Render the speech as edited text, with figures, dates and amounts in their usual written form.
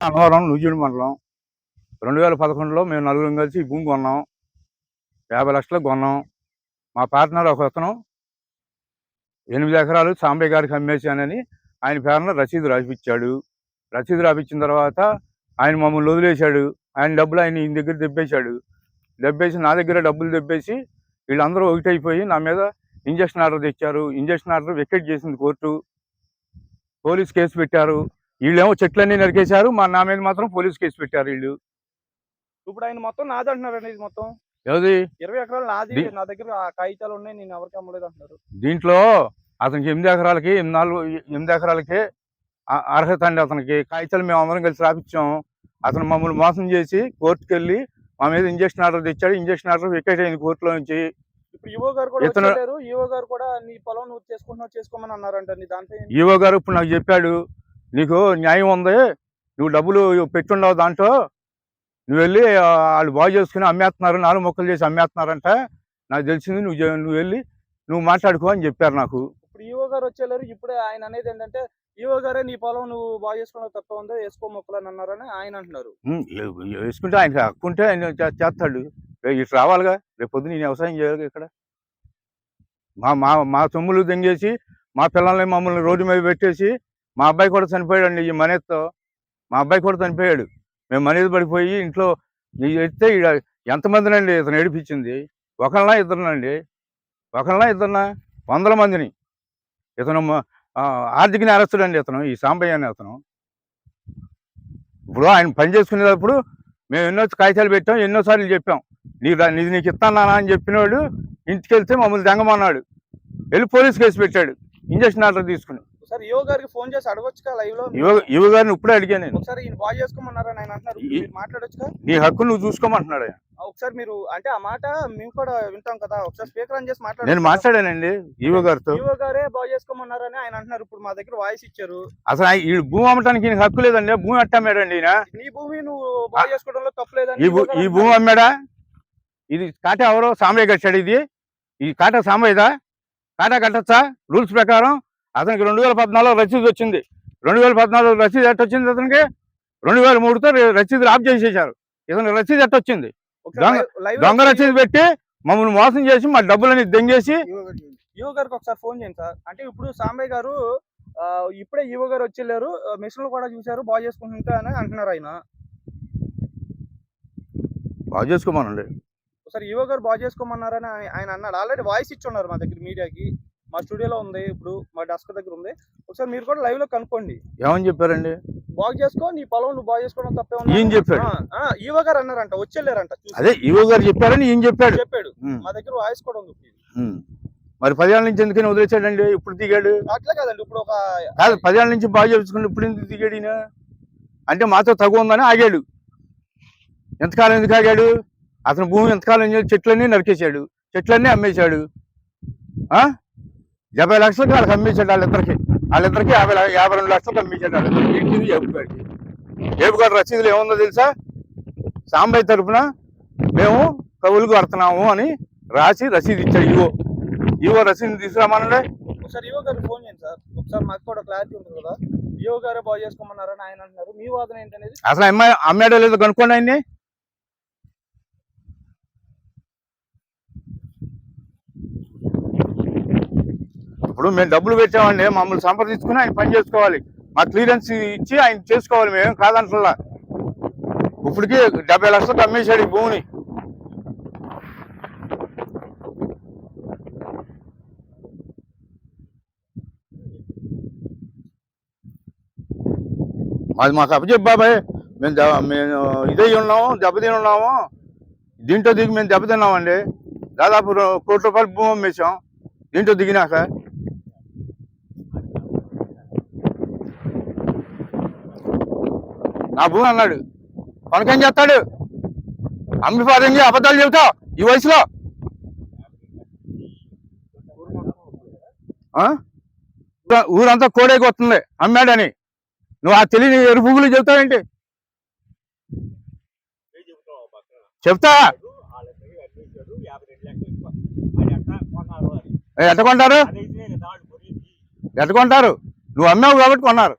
అన్నవరం నూజివీడు మండలం 2011లో మేము నలుగురం కలిసి ఈ భూమి కొన్నాం. 50 లక్షలకు కొన్నాం. మా పార్ట్నర్ ఒకతను 8 ఎకరాలు సాంబయ్య గారికి అమ్మేశానని ఆయన పేరున రసీదు రాసిచ్చాడు. రసీదు రాసిచ్చిన తర్వాత ఆయన మమ్మల్ని వదిలేశాడు. ఆయన డబ్బులు ఆయన ఈయన దగ్గర దెబ్బేశాడు. దెబ్బేసి నా దగ్గర డబ్బులు దెబ్బేసి వీళ్ళందరూ ఒకటైపోయి నా మీద ఇంజక్షన్ ఆర్డర్ తెచ్చారు. ఇంజక్షన్ ఆర్డర్ వెకెట్ చేసింది కోర్టు. పోలీస్ కేసు పెట్టారు. వీళ్ళేమో చెట్లన్నీ నరికేశారు. నా మీద మాత్రం పోలీస్ కేసు పెట్టారు వీళ్ళు. ఇప్పుడు ఆయన మొత్తం నాది అంటున్నారండి. ఇది మొత్తం ఏది 20 ఎకరాలు నాది, నా దగ్గర కాగితాలు ఉన్నాయి, నేను ఎవరికి అమ్మలేదు అంటున్నారు. దీంట్లో అతనికి 8 ఎకరాలకి 8 ఎకరాలకి అర్హత అండి. అతనికి కాగితాలు మేము అందరం కలిసి రాపిచ్చాం. అతను మమ్మల్ని మోసం చేసి కోర్టుకు వెళ్ళి మా మీద ఇంజక్షన్ ఆర్డర్ తెచ్చాడు. ఇంజక్షన్ ఆర్డర్ వికెట్ అయింది కోర్టులో నుంచి. ఇప్పుడు ఈవో గారు కూడా వచ్చారు. ఈవో గారు కూడా నీ పొలం నువ్వు చేసుకుంటున్నావు చేసుకోమని అన్నారంట. నీ దాంట్లో ఈవో గారు ఇప్పుడు నాకు చెప్పాడు, నీకు న్యాయం ఉంది, నువ్వు డబ్బులు పెట్టుండవు దాంట్లో, నువ్వు వెళ్ళి వాళ్ళు బాగు చేసుకుని అమ్మేస్తున్నారు, 4 మొక్కలు చేసి అమ్మేస్తున్నారంట, నాకు తెలిసింది, నువ్వు వెళ్ళి నువ్వు మాట్లాడుకో అని చెప్పారు నాకు. ఇప్పుడు ఈవో గారు వచ్చేలేరు. ఇప్పుడే ఆయన అనేది ఏంటంటే ఈవో గారే నీ పొలం నువ్వు బాగు చేసుకున్న తప్ప ఉందో వేసుకో మొక్కలు అని అన్నారని ఆయన అంటున్నారు. వేసుకుంటే ఆయన హక్కుంటే ఆయన చేస్తాడు. ఇటు రావాలిగా, రేపు పొద్దున నేను వ్యవసాయం చేయాలి. ఇక్కడ మా సొమ్ములు దెంగేసి మా పిల్లల్ని మమ్మల్ని రోడ్డు మీద పెట్టేసి మా అబ్బాయి కూడా చనిపోయాడండి. ఈ మనీతో మా అబ్బాయి కూడా చనిపోయాడు. మేము మనీది పడిపోయి ఇంట్లో ఎత్తే ఎంతమందినండి ఇతను ఏడిపించింది? ఒకళ్ళనా ఇద్దరునండి? ఒకళ్ళనా ఇద్దరునా? 100 మందిని. ఇతను ఆర్థిక నేరస్తుడు అండి ఇతను, ఈ సాంబయ్య అనే అతను. ఇప్పుడు ఆయన పని చేసుకునేటప్పుడు మేము ఎన్నో కాగితాలు పెట్టాం, ఎన్నోసార్లు చెప్పాం, నీకు ఇస్తానా అని చెప్పినవాడు ఇంటికి వెళ్తే మమ్మల్ని దెంగమన్నాడు. వెళ్ళి పోలీస్ కేసు పెట్టాడు ఇంజక్షన్ ఆర్డర్ తీసుకుని. ఒకసారి ఈవో గారికి ఫోన్ చేసి అడగొచ్చుగా లైవ్ లో. ఈవో గారిని ఇప్పుడే అడిగాను నేను. ఒకసారి ఈయన బాగు చేసుకోమన్నారని ఆయన అంటున్నారు, మాట్లాడొచ్చుగా. నీ హక్కు నువ్వు చూసుకోమంటున్నాడు ఆయన. ఒకసారి మీరు అంటే ఆ మాట మేము కూడా వింటాం కదా, ఒకసారి స్పీకర్ ఆన్ చేసి మాట్లాడు. నేను మాట్లాడానండి ఈవో గారితో. ఈవో గారే బాగు చేసుకోమన్నారని ఆయన అంటున్నారు. ఇప్పుడు మా దగ్గర వాయిస్ ఇచ్చారు. అసలు ఈ భూమి అమ్మటానికి ఈయన హక్కు లేదండి. భూమి అట్టమ్మాడండి ఈయన. నీ భూమి నువ్వు బాగు చేసుకోవడంలో తప్పలేదండి. ఈ భూమి అమ్మాడా? ఇది కాటా ఎవరో సాంబయ్య కట్టాడు. ఈ కాటా సాంబయ్యదా? కాటా కట్టచ్చా? రూల్స్ ప్రకారం అతనికి 2014 రసీదు వచ్చింది. 2014 రసీదు ఎట్టొచ్చింది అతనికి? 2003తో రసీదులు ఆఫ్ చేసేసారు. ఇతను రసీదు ఎట్టొచ్చింది? దొంగ రసీదు పెట్టి మమ్మల్ని మోసం చేసి మా డబ్బులని దెంగేసి. ఈవో గారికి ఒకసారి ఫోన్ చేయండి సార్. అంటే ఇప్పుడు సాంబయ్య గారు ఇప్పుడే ఈవో గారు వచ్చేళ్ళారు, మిషన్లు కూడా చూసారు, బాగు చేసుకుంటా అని అంటున్నారు. ఆయన బాగు చేసుకోమనండి. ఒకసారి ఈవో గారు బాగు చేసుకోమన్నారని ఆయన అన్నాడు. ఆల్రెడీ వాయిస్ ఇచ్చి ఉన్నారు మా దగ్గర, మీడియాకి. మా స్టూడియోలో ఉంది, ఇప్పుడు మా డెస్క్ దగ్గర ఉంది. ఒకసారి మీరు కూడా లైవ్ లో కనుక్కోండి. ఏమని చెప్పారండి? బాగు చేసుకో, నీ పొలం నువ్వు బాగు చేసుకోవడం తప్పే ఉంది ఏం చెప్పాడు? ఈవో గారు అన్నారంట, వచ్చేళ్ళారంట. అదే ఈవో గారు చెప్పారని ఈయన చెప్పాడు. మా దగ్గర వాయిస్ కూడా ఉంది. మరి 10 ఏళ్ళ నుంచి ఎందుకని వదిలేసాడండి? ఇప్పుడు దిగాడు. అట్లా కదండి, ఇప్పుడు ఒక 10 ఏళ్ళ నుంచి బాగు చేసుకుని ఇప్పుడు ఎందుకు దిగాడు ఈయన? అంటే మాతో తగు ఉందని ఆగాడు. ఎంతకాలం ఎందుకు ఆగాడు? అతను భూమి ఎంతకాలం చెట్లన్నీ నరికేశాడు, చెట్లన్నీ అమ్మేశాడు. 70 లక్షలకు వాళ్ళకి అమ్మేశాడు. వాళ్ళిద్దరికి 52 లక్షలకు అమ్మేశాడు. వాళ్ళిద్దరికి ఏపుగాడు రసీదులు ఏముందో తెలుసా? సాంబయ్య తరఫున మేము కవులకు కడుతున్నాము అని రాసి రసీదు ఇచ్చాడు. ఈవో రసీదు తీసుకురామనండి. ఒకసారి ఈవో గారికి ఫోన్ చేయండి సార్. ఒకసారి మాకు కూడా క్లారిటీ ఉంటుంది కదా. ఈవో గారే బాగు చేసుకోమన్నారని ఆయన అంటున్నారు. మీ వాదన ఏంటనేది అసలు అమ్మాడో లేదో కనుక్కోండి ఆయన్ని. ఇప్పుడు మేము డబ్బులు పెట్టామండి, మమ్మల్ని సంప్రదించుకుని ఆయన పని చేసుకోవాలి. మా క్లియరెన్స్ ఇచ్చి ఆయన చేసుకోవాలి. మేము కాదంటలా. ఇప్పటికీ 70 లక్షలకు అమ్మేశాడు ఈ భూమిని. అది మాకు అప్పచెప్పు బాబాయ్, మేము ఇదై ఉన్నాము, దెబ్బతిని ఉన్నాము. దీంట్లో దిగి మేము దెబ్బతిన్నామండి. దాదాపు 1 కోటి రూపాయలు భూమి అమ్మేశాం దీంట్లో దిగినాక. నా భూమి అన్నాడు, కొనకేం చేస్తాడు? అమ్మిపోదండి, అబద్ధాలు చెబుతావు ఈ వయసులో. ఊరంతా కోడేకి వస్తుంది అమ్మాడని. నువ్వు ఆ తెలియని ఎరుపుగులు చెబుతావేంటి? చెప్తా. ఎట్ట కొంటారు? నువ్వు అమ్మావు కాబట్టి కొన్నారు.